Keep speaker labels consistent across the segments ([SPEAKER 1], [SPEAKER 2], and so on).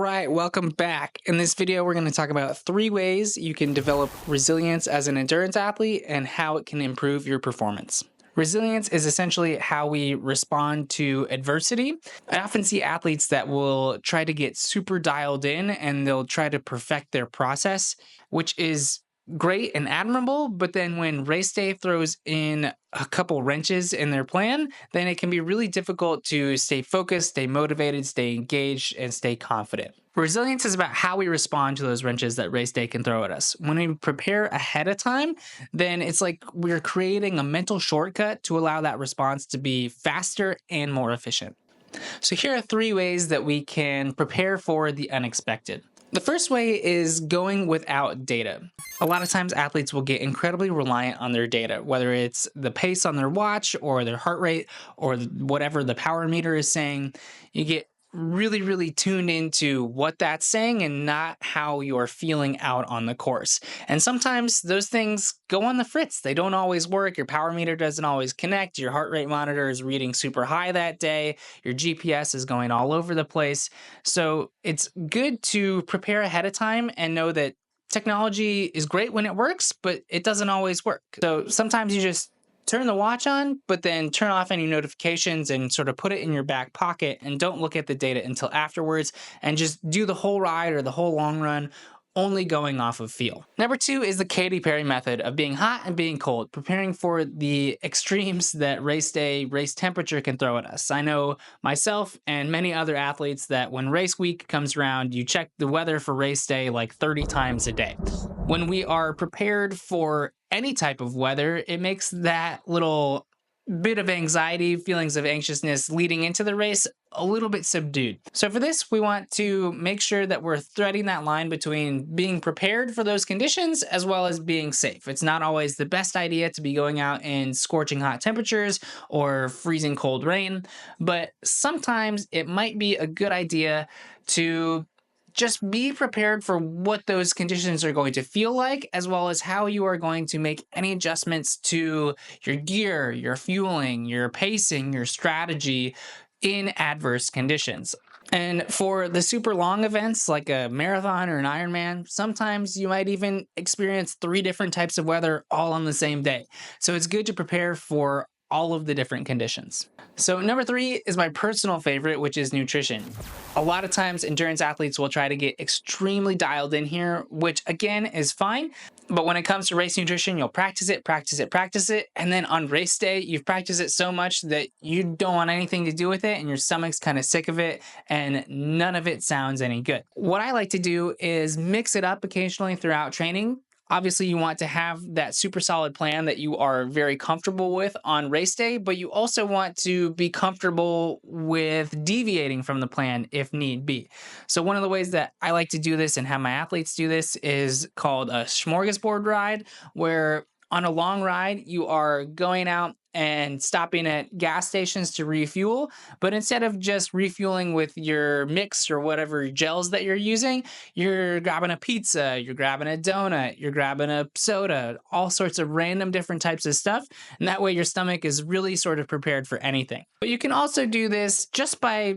[SPEAKER 1] right, welcome back. In this video, we're going to talk about 3 ways you can develop resilience as an endurance athlete and how it can improve your performance. Resilience is essentially how we respond to adversity. I often see athletes that will try to get super dialed in and they'll try to perfect their process, which is great and admirable, but then when race day throws in a couple wrenches in their plan, then it can be really difficult to stay focused, stay motivated, stay engaged, and stay confident. Resilience is about how we respond to those wrenches that race day can throw at us. When we prepare ahead of time, then it's like we're creating a mental shortcut to allow that response to be faster and more efficient. So here are 3 ways that we can prepare for the unexpected. The first way is going without data. A lot of times athletes will get incredibly reliant on their data, whether it's the pace on their watch or their heart rate or whatever the power meter is saying. You get really tuned into what that's saying and not how you're feeling out on the course. And sometimes those things go on the fritz. They don't always work. Your power meter doesn't always connect. Your heart rate monitor is reading super high that day. Your GPS is going all over the place. So it's good to prepare ahead of time and know that technology is great when it works, but it doesn't always work. So sometimes you just turn the watch on, but then turn off any notifications and sort of put it in your back pocket and don't look at the data until afterwards and just do the whole ride or the whole long run only going off of feel. Number 2 is the Katy Perry method of being hot and being cold, preparing for the extremes that race day, race temperature can throw at us. I know myself and many other athletes that when race week comes around, you check the weather for race day like 30 times a day. When we are prepared for any type of weather, it makes that little bit of anxiety, feelings of anxiousness leading into the race a little bit subdued. So for this, we want to make sure that we're threading that line between being prepared for those conditions as well as being safe. It's not always the best idea to be going out in scorching hot temperatures or freezing cold rain, but sometimes it might be a good idea to just be prepared for what those conditions are going to feel like, as well as how you are going to make any adjustments to your gear, your fueling, your pacing, your strategy in adverse conditions. And for the super long events like a marathon or an Ironman, sometimes you might even experience 3 different types of weather all on the same day. So it's good to prepare for all of the different conditions. So number 3 is my personal favorite, which is nutrition. A lot of times endurance athletes will try to get extremely dialed in here, which again is fine. But when it comes to race nutrition, you'll practice it. And then on race day, you've practiced it so much that you don't want anything to do with it and your stomach's kind of sick of it and none of it sounds any good. What I like to do is mix it up occasionally throughout training. Obviously, you want to have that super solid plan that you are very comfortable with on race day, but you also want to be comfortable with deviating from the plan if need be. So one of the ways that I like to do this and have my athletes do this is called a smorgasbord ride, where on a long ride, you are going out and stopping at gas stations to refuel, but instead of just refueling with your mix or whatever gels that you're using, you're grabbing a pizza, you're grabbing a donut, you're grabbing a soda, all sorts of random different types of stuff, and that way your stomach is really sort of prepared for anything. But you can also do this just by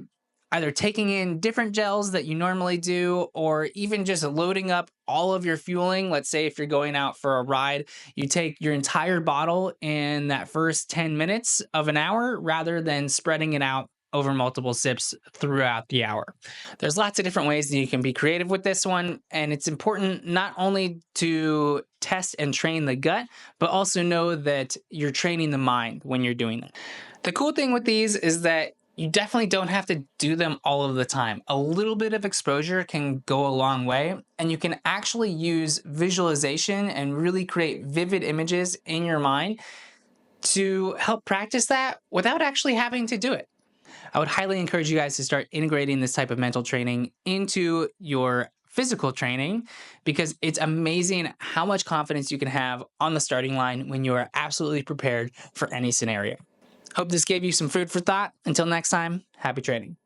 [SPEAKER 1] either taking in different gels that you normally do, or even just loading up all of your fueling. Let's say if you're going out for a ride, you take your entire bottle in that first 10 minutes of an hour rather than spreading it out over multiple sips throughout the hour. There's lots of different ways that you can be creative with this one, and it's important not only to test and train the gut, but also know that you're training the mind when you're doing that. The cool thing with these is that you definitely don't have to do them all of the time. A little bit of exposure can go a long way, and you can actually use visualization and really create vivid images in your mind to help practice that without actually having to do it. I would highly encourage you guys to start integrating this type of mental training into your physical training, because it's amazing how much confidence you can have on the starting line when you are absolutely prepared for any scenario. Hope this gave you some food for thought. Until next time, happy training.